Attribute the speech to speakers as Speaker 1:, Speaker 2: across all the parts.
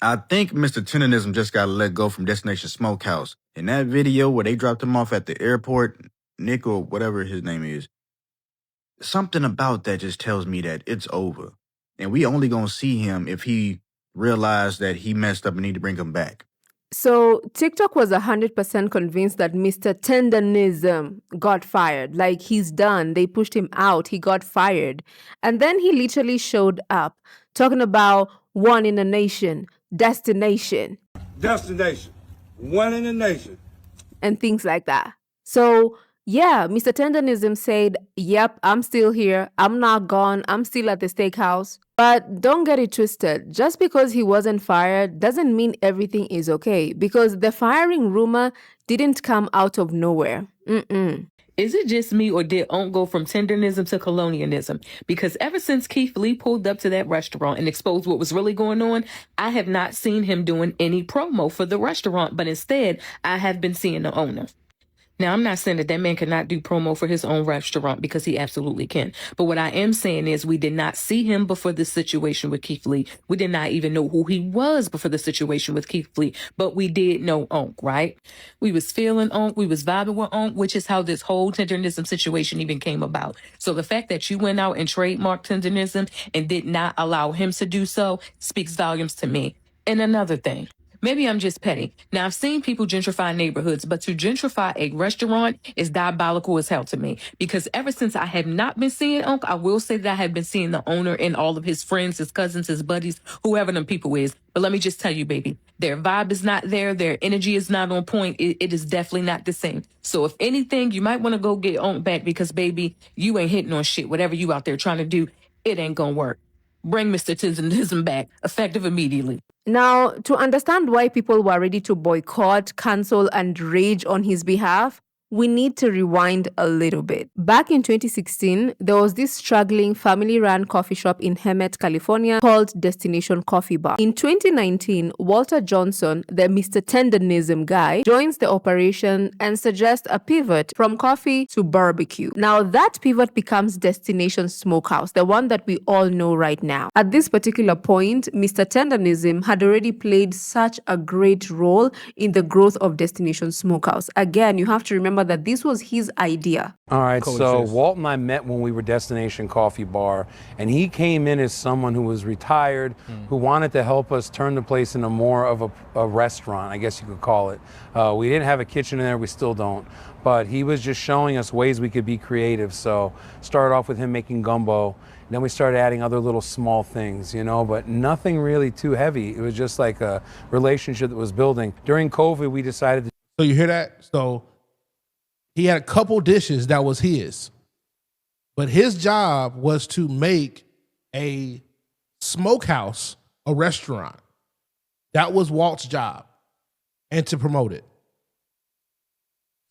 Speaker 1: I think Mr. Tendernism just got let go from Destination Smokehouse. In that video where they dropped him off at the airport, Nick or whatever his name is, something about that just tells me that it's over. And we only gonna see him if he realized that he messed up and need to bring him back.
Speaker 2: So TikTok was 100% convinced that Mr. Tendernism got fired. Like, he's done. They pushed him out. He got fired. And then he literally showed up talking about one in a nation, destination,
Speaker 3: one in a nation,
Speaker 2: and things like that. So yeah, Mr. Tendernism said, yep, I'm still here. I'm not gone. I'm still at the steakhouse. But don't get it twisted. Just because he wasn't fired doesn't mean everything is okay, because the firing rumor didn't come out of nowhere.
Speaker 4: Is it just me, or did Unc go from tendernism to colonialism? Because ever since Keith Lee pulled up to that restaurant and exposed what was really going on, I have not seen him doing any promo for the restaurant, but instead I have been seeing the owner. Now, I'm not saying that that man cannot do promo for his own restaurant, because he absolutely can. But what I am saying is we did not see him before this situation with Keith Lee. We did not even know who he was before the situation with Keith Lee. But we did know Unc, right? We was feeling Unc. We was vibing with Unc, which is how this whole tendernism situation even came about. So the fact that you went out and trademarked tendernism and did not allow him to do so speaks volumes to me. And another thing. Maybe I'm just petty. Now, I've seen people gentrify neighborhoods, but to gentrify a restaurant is diabolical as hell to me. Because ever since I have not been seeing Unc, I will say that I have been seeing the owner and all of his friends, his cousins, his buddies, whoever them people is. But let me just tell you, baby, their vibe is not there. Their energy is not on point. It is definitely not the same. So if anything, you might want to go get Unc back, because, baby, you ain't hitting on shit. Whatever you out there trying to do, it ain't gonna work. Bring Mr. Tendernism back, effective immediately.
Speaker 2: Now, to understand why people were ready to boycott, cancel, and rage on his behalf, we need to rewind a little bit. Back in 2016, there was this struggling family-run coffee shop in Hemet, California called Destination Coffee Bar. In 2019, Walter Johnson, the Mr. Tendernism guy, joins the operation and suggests a pivot from coffee to barbecue. Now, that pivot becomes Destination Smokehouse, the one that we all know right now. At this particular point, Mr. Tendernism had already played such a great role in the growth of Destination Smokehouse. Again, you have to remember that this was his idea.
Speaker 5: All right, so Walt and I met when we were Destination Coffee Bar, and he came in as someone who was retired, who wanted to help us turn the place into more of a restaurant, I guess you could call it. We didn't have a kitchen in there, we still don't, but he was just showing us ways we could be creative. So started off with him making gumbo, then we started adding other little small things, you know, but nothing really too heavy. It was just like a relationship that was building. During COVID, we decided to...
Speaker 6: So you hear that? So he had a couple dishes that was his, but his job was to make a smokehouse a restaurant. That was Walt's job, and to promote it.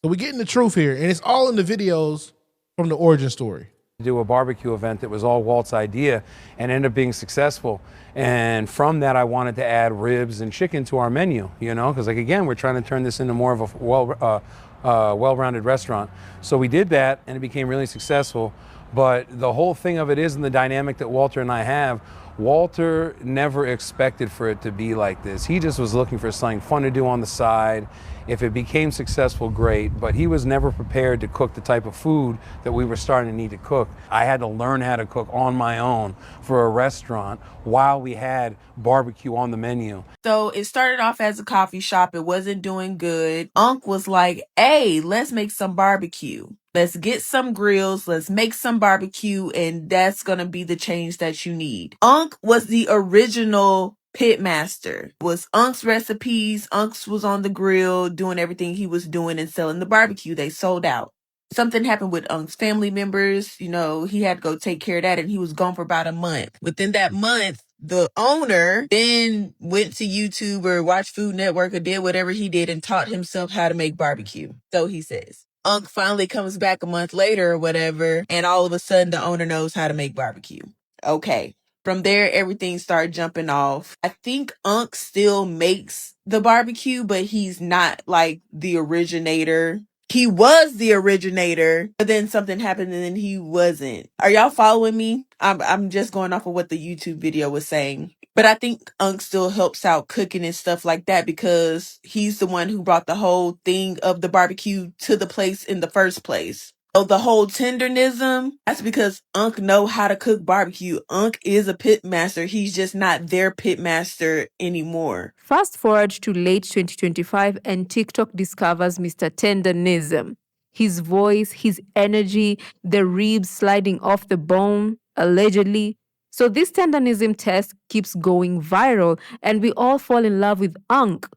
Speaker 6: So we're getting the truth here, and it's all in the videos from the origin story.
Speaker 5: Do a barbecue event that was all Walt's idea and ended up being successful. And from that, I wanted to add ribs and chicken to our menu, you know, because, like, again, we're trying to turn this into more of a well-rounded restaurant. So we did that, and it became really successful. But the whole thing of it is, in the dynamic that Walter and I have, Walter never expected for it to be like this. He just was looking for something fun to do on the side. If it became successful, great, but he was never prepared to cook the type of food that we were starting to need to cook. I had to learn how to cook on my own for a restaurant while we had barbecue on the menu.
Speaker 7: So it started off as a coffee shop. It wasn't doing good. Unc was like, hey, let's make some barbecue. Let's get some grills. Let's make some barbecue. And that's going to be the change that you need. Unc was the original pitmaster. Was Unc's recipes. Unc's was on the grill doing everything he was doing and selling the barbecue. They sold out. Something happened with Unc's family members. You know, he had to go take care of that, and he was gone for about a month. Within that month, the owner then went to YouTube or watched Food Network or did whatever he did and taught himself how to make barbecue. So he says. Unc finally comes back a month later or whatever, and all of a sudden the owner knows how to make barbecue. Okay. From there, everything started jumping off. I think Unc still makes the barbecue, but he's not like the originator. He was the originator, but then something happened and then he wasn't. Are y'all following me? I'm just going off of what the YouTube video was saying. But I think Unc still helps out cooking and stuff like that because he's the one who brought the whole thing of the barbecue to the place in the first place. So the whole tendernism, that's because Unc know how to cook barbecue. Unc is a pit master. He's just not their pit master anymore.
Speaker 2: Fast forward to late 2025 and TikTok discovers Mr. Tendernism. His voice, his energy, the ribs sliding off the bone, allegedly. So this Tendernism test keeps going viral and we all fall in love with Unc.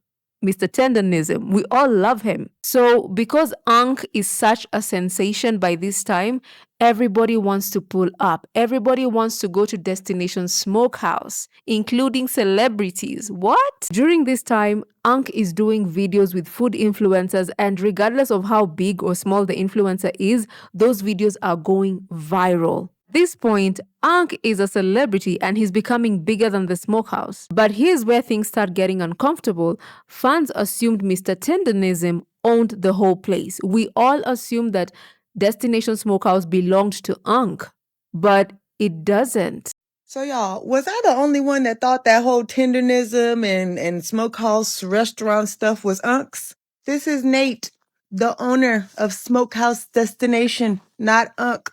Speaker 2: Mr. Tendernism, we all love him. So because Unc is such a sensation by this time, everybody wants to pull up. Everybody wants to go to Destination Smokehouse, including celebrities. What? During this time, Unc is doing videos with food influencers, and regardless of how big or small the influencer is, those videos are going viral. At this point, Unc is a celebrity and he's becoming bigger than the smokehouse. But here's where things start getting uncomfortable. Fans assumed Mr. Tendernism owned the whole place. We all assumed that Destination Smokehouse belonged to Unc, but it doesn't.
Speaker 8: So y'all, was I the only one that thought that whole tendernism and smokehouse restaurant stuff was Unc's? This is Nate, the owner of Smokehouse Destination, not Unc.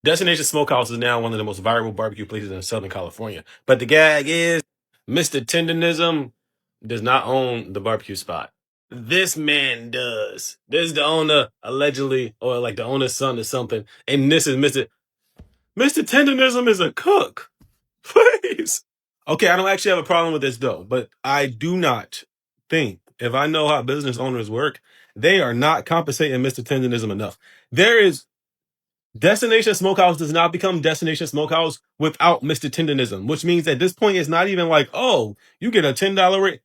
Speaker 9: Destination Smokehouse is now one of the most viral barbecue places in Southern California. But the gag is, Mr. Tendernism does not own the barbecue spot. This man does. This is the owner, allegedly, or like the owner's son or something. And this is Mr. Tendernism is a cook. Please. Okay, I don't actually have a problem with this though, but I do not think, if I know how business owners work, they are not compensating Mr. Tendernism enough. Destination Smokehouse does not become Destination Smokehouse without Mr. Tendernism, which means at this point it's not even like, oh, you get a $10 rate.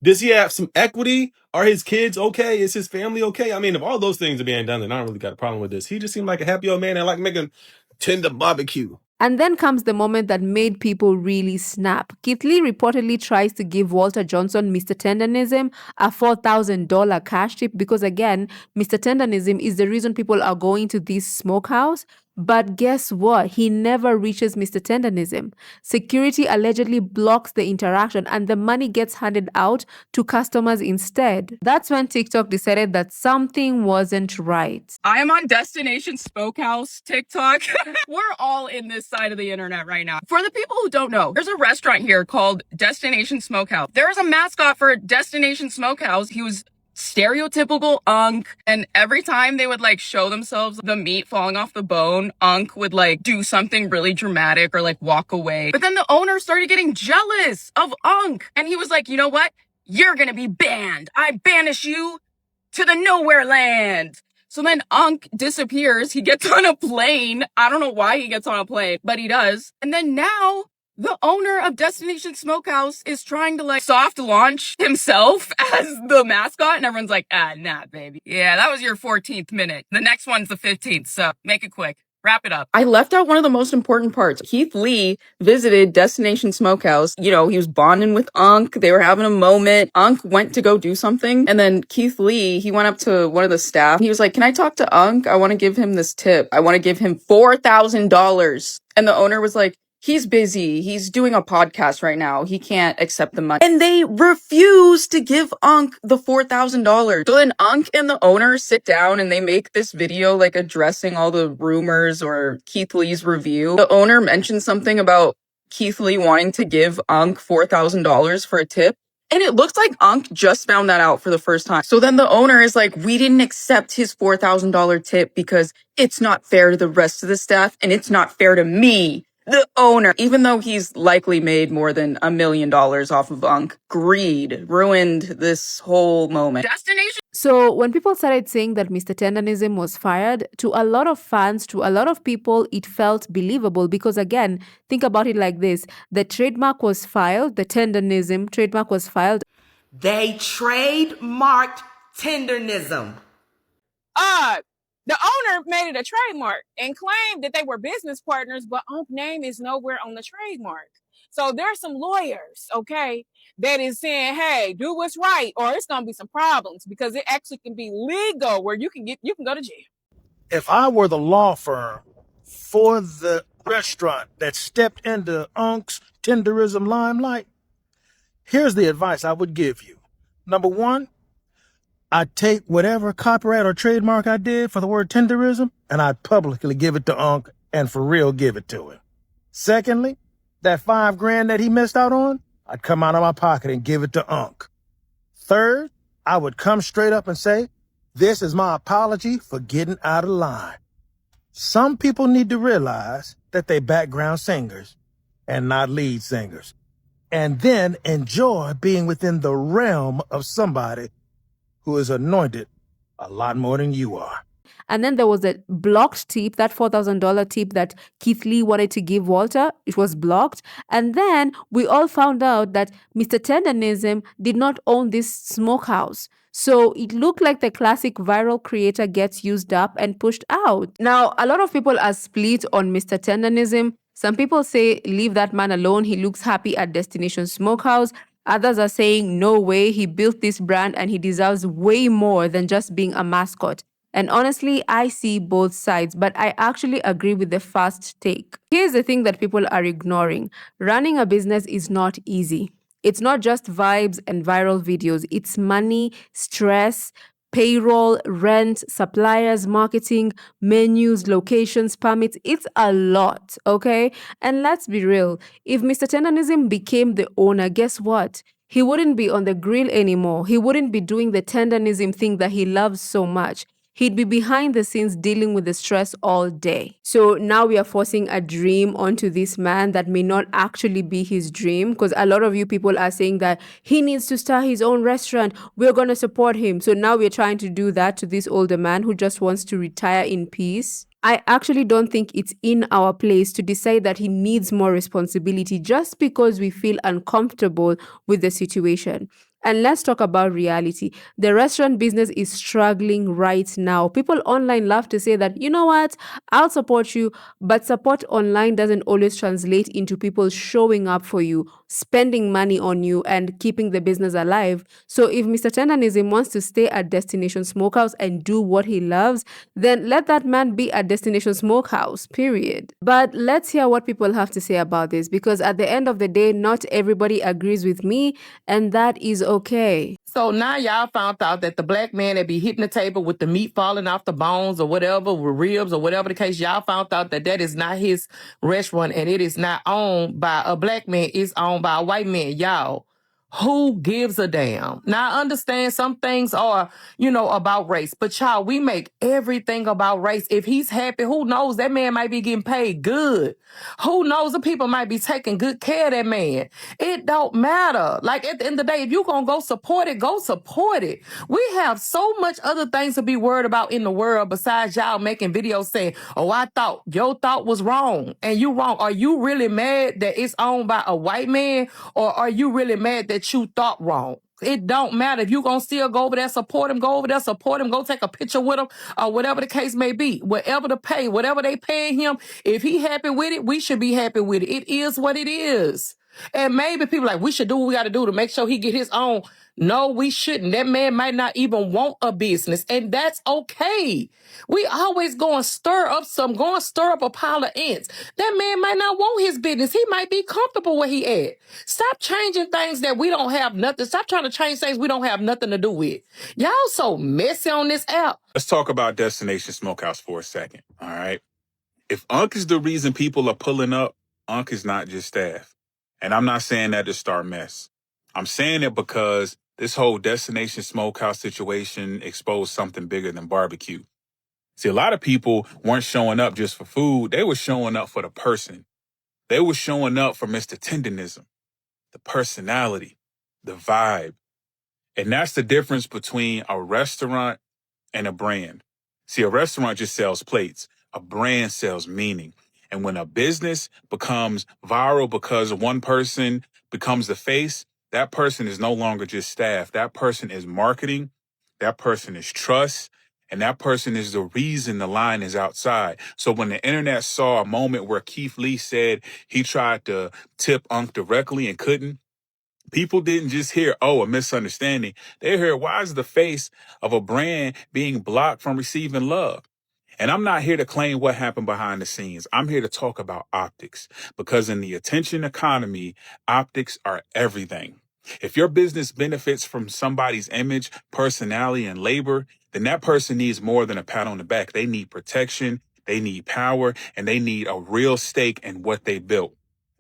Speaker 9: Does he have some equity? Are his kids okay? Is his family okay? I mean, if all those things are being done, then I don't really got a problem with this. He just seemed like a happy old man and like making tender barbecue.
Speaker 2: And then comes the moment that made people really snap. Keith Lee reportedly tries to give Walter Johnson, Mr. Tendernism, a $4,000 cash tip because, again, Mr. Tendernism is the reason people are going to this smokehouse. But guess what? He never reaches Mr. Tendernism. Security allegedly blocks the interaction and the money gets handed out to customers instead. That's when TikTok decided that something wasn't right.
Speaker 10: I am on Destination Smokehouse TikTok. We're all in this side of the internet right now. For the people who don't know, there's a restaurant here called Destination Smokehouse. There's a mascot for Destination Smokehouse. He was stereotypical Unc, and every time they would like show themselves the meat falling off the bone, Unc would like do something really dramatic or like walk away. But then the owner started getting jealous of Unc, and he was like, you know what? You're gonna be banned. I banish you to the nowhere land. So then Unc disappears. He gets on a plane. I don't know why he gets on a plane, but he does. And then now the owner of Destination Smokehouse is trying to like soft launch himself as the mascot. And everyone's like, nah, baby. Yeah, that was your 14th minute. The next one's the 15th. So make it quick. Wrap it up. I left out one of the most important parts. Keith Lee visited Destination Smokehouse. You know, he was bonding with Unc. They were having a moment. Unc went to go do something. And then Keith Lee, he went up to one of the staff. He was like, can I talk to Unc? I want to give him this tip. I want to give him $4,000. And the owner was like, he's busy. He's doing a podcast right now. He can't accept the money. And they refuse to give Unc the $4,000. So then Unc and the owner sit down and they make this video like addressing all the rumors or Keith Lee's review. The owner mentioned something about Keith Lee wanting to give Unc $4,000 for a tip. And it looks like Unc just found that out for the first time. So then the owner is like, we didn't accept his $4,000 tip because it's not fair to the rest of the staff and it's not fair to me, the owner, even though he's likely made more than $1 million off of Unc. Greed ruined this whole moment. Destination.
Speaker 2: So when people started saying that Mr. Tendernism was fired, to a lot of fans, to a lot of people, it felt believable because, again, think about it like this. The trademark was filed, the Tendernism trademark was filed.
Speaker 8: They trademarked tendernism.
Speaker 10: The owner made it a trademark and claimed that they were business partners, but Unc's name is nowhere on the trademark. So there's some lawyers, okay, that is saying, hey, do what's right, or it's gonna be some problems because it actually can be legal where you can go to jail.
Speaker 11: If I were the law firm for the restaurant that stepped into Unc's tenderism limelight, here's the advice I would give you. Number one, I'd take whatever copyright or trademark I did for the word tenderism, and I'd publicly give it to Unc and for real give it to him. Secondly, that $5,000 that he missed out on, I'd come out of my pocket and give it to Unc. Third, I would come straight up and say, this is my apology for getting out of line. Some people need to realize that they background singers and not lead singers, and then enjoy being within the realm of somebody who is anointed a lot more than you are.
Speaker 2: And then there was that blocked tip, that $4,000 tip that Keith Lee wanted to give Walter. It was blocked. And then we all found out that Mr. Tendernism did not own this smokehouse. So it looked like the classic viral creator gets used up and pushed out. Now, a lot of people are split on Mr. Tendernism. Some people say, leave that man alone. He looks happy at Destination Smokehouse. Others are saying, no way, he built this brand and he deserves way more than just being a mascot. And honestly, I see both sides, but I actually agree with the first take. Here's the thing that people are ignoring. Running a business is not easy. It's not just vibes and viral videos. It's money, stress, payroll, rent, suppliers, marketing, menus, locations, permits. It's a lot, okay? And let's be real. If Mr. Tendernism became the owner, guess what? He wouldn't be on the grill anymore. He wouldn't be doing the Tendernism thing that he loves so much. He'd be behind the scenes dealing with the stress all day. So now we are forcing a dream onto this man that may not actually be his dream, because a lot of you people are saying that he needs to start his own restaurant. We're going to support him. So now we're trying to do that to this older man who just wants to retire in peace. I actually don't think it's in our place to decide that he needs more responsibility just because we feel uncomfortable with the situation. And let's talk about reality. The restaurant business is struggling right now. People online love to say that, you know what, I'll support you, but support online doesn't always translate into people showing up for you, spending money on you, and keeping the business alive. So if Mr. Tendernism wants to stay at Destination Smokehouse and do what he loves, then let that man be at Destination Smokehouse, period. But let's hear what people have to say about this, because at the end of the day, not everybody agrees with me, and that is okay.
Speaker 4: So now y'all found out that the black man that be hitting the table with the meat falling off the bones or whatever, with ribs or whatever the case, y'all found out that that is not his restaurant and it is not owned by a black man. It's owned by a white man. Y'all, who gives a damn? Now, I understand some things are, about race, but y'all, we make everything about race. If he's happy, who knows? That man might be getting paid good. Who knows? The people might be taking good care of that man. It don't matter. Like, at the end of the day, if you're going to go support it, go support it. We have so much other things to be worried about in the world besides y'all making videos saying, oh, I thought your thought was wrong and you wrong. Are you really mad that it's owned by a white man, or are you really mad that you thought wrong? It don't matter. If you gonna still go over there, support him, go over there, support him, go take a picture with him, or whatever the case may be. Whatever the pay, whatever they paying him, if he happy with it, we should be happy with it. It is what it is. And maybe people like, we should do what we got to do to make sure he get his own. No, we shouldn't. That man might not even want a business, and that's okay. We always go and stir up a pile of ants. That man might not want his business. He might be comfortable where he at. Stop changing things that we don't have nothing. Stop trying to change things we don't have nothing to do with. Y'all so messy on this app.
Speaker 12: Let's talk about Destination Smokehouse for a second, all right? If Unc is the reason people are pulling up, Unc is not just staff. And I'm not saying that to start mess. I'm saying it because this whole Destination Smokehouse situation exposed something bigger than barbecue. See, a lot of people weren't showing up just for food. They were showing up for the person. They were showing up for Mr. Tendernism, the personality, the vibe. And that's the difference between a restaurant and a brand. See, a restaurant just sells plates. A brand sells meaning. And when a business becomes viral because one person becomes the face, that person is no longer just staff. That person is marketing. That person is trust. And that person is the reason the line is outside. So when the internet saw a moment where Keith Lee said he tried to tip Unc directly and couldn't, people didn't just hear, oh, a misunderstanding. They heard, why is the face of a brand being blocked from receiving love? And I'm not here to claim what happened behind the scenes. I'm here to talk about optics, because in the attention economy, optics are everything. If your business benefits from somebody's image, personality, and labor, then that person needs more than a pat on the back. They need protection, they need power, and they need a real stake in what they built.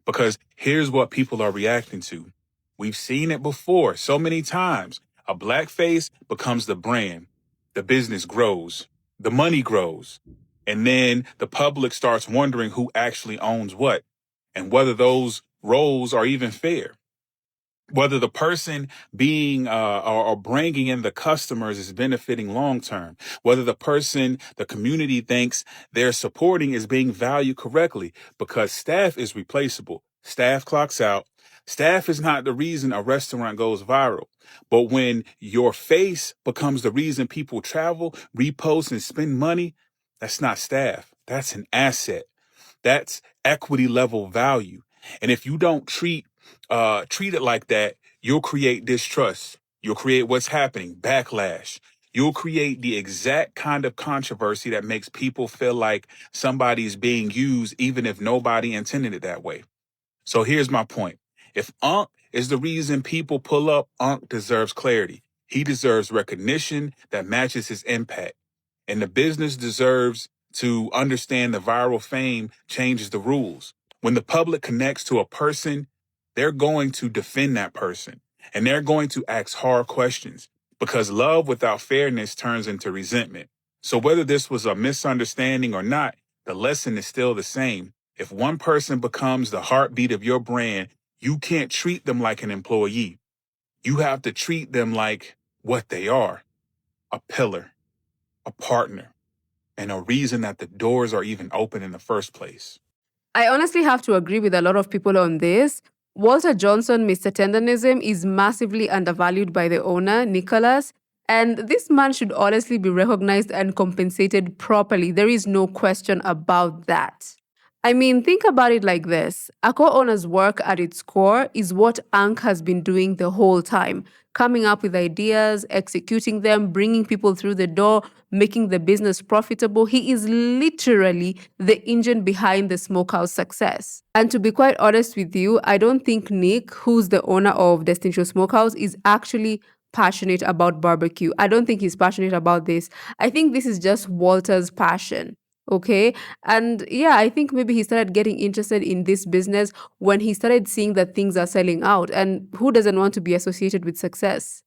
Speaker 12: Because here's what people are reacting to. We've seen it before so many times. A black face becomes the brand. The business grows. The money grows. And then the public starts wondering who actually owns what and whether those roles are even fair. Whether the person being or bringing in the customers is benefiting long term, whether the person, the community thinks they're supporting is being valued correctly, because staff is replaceable. Staff clocks out. Staff is not the reason a restaurant goes viral. But when your face becomes the reason people travel, repost, and spend money, that's not staff. That's an asset. That's equity level value. And if you don't treat it like that, you'll create distrust. You'll create what's happening, backlash. You'll create the exact kind of controversy that makes people feel like somebody's being used, even if nobody intended it that way. So here's my point. If Unc is the reason people pull up, Unc deserves clarity. He deserves recognition that matches his impact. And the business deserves to understand the viral fame changes the rules. When the public connects to a person, they're going to defend that person, and they're going to ask hard questions, because love without fairness turns into resentment. So whether this was a misunderstanding or not, the lesson is still the same. If one person becomes the heartbeat of your brand, you can't treat them like an employee. You have to treat them like what they are: a pillar, a partner, and a reason that the doors are even open in the first place.
Speaker 2: I honestly have to agree with a lot of people on this. Walter Johnson, Mr. Tendernism, is massively undervalued by the owner, Nicholas, and this man should honestly be recognized and compensated properly. There is no question about that. I mean, think about it like this. A co-owner's work at its core is what Ank has been doing the whole time, coming up with ideas, executing them, bringing people through the door, making the business profitable. He is literally the engine behind the smokehouse success. And to be quite honest with you, I don't think Nick, who's the owner of Destination Smokehouse, is actually passionate about barbecue. I don't think he's passionate about this. I think this is just Walter's passion. Okay. And yeah, I think maybe he started getting interested in this business when he started seeing that things are selling out. And who doesn't want to be associated with success?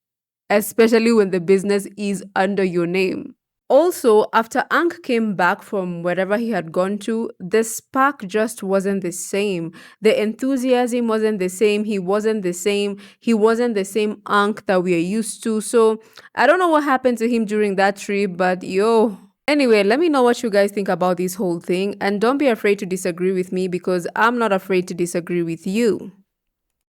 Speaker 2: Especially when the business is under your name. Also, after Ank came back from wherever he had gone to, the spark just wasn't the same. The enthusiasm wasn't the same. He wasn't the same. He wasn't the same Ank that we are used to. So I don't know what happened to him during that trip, but yo. Anyway, let me know what you guys think about this whole thing. And don't be afraid to disagree with me, because I'm not afraid to disagree with you.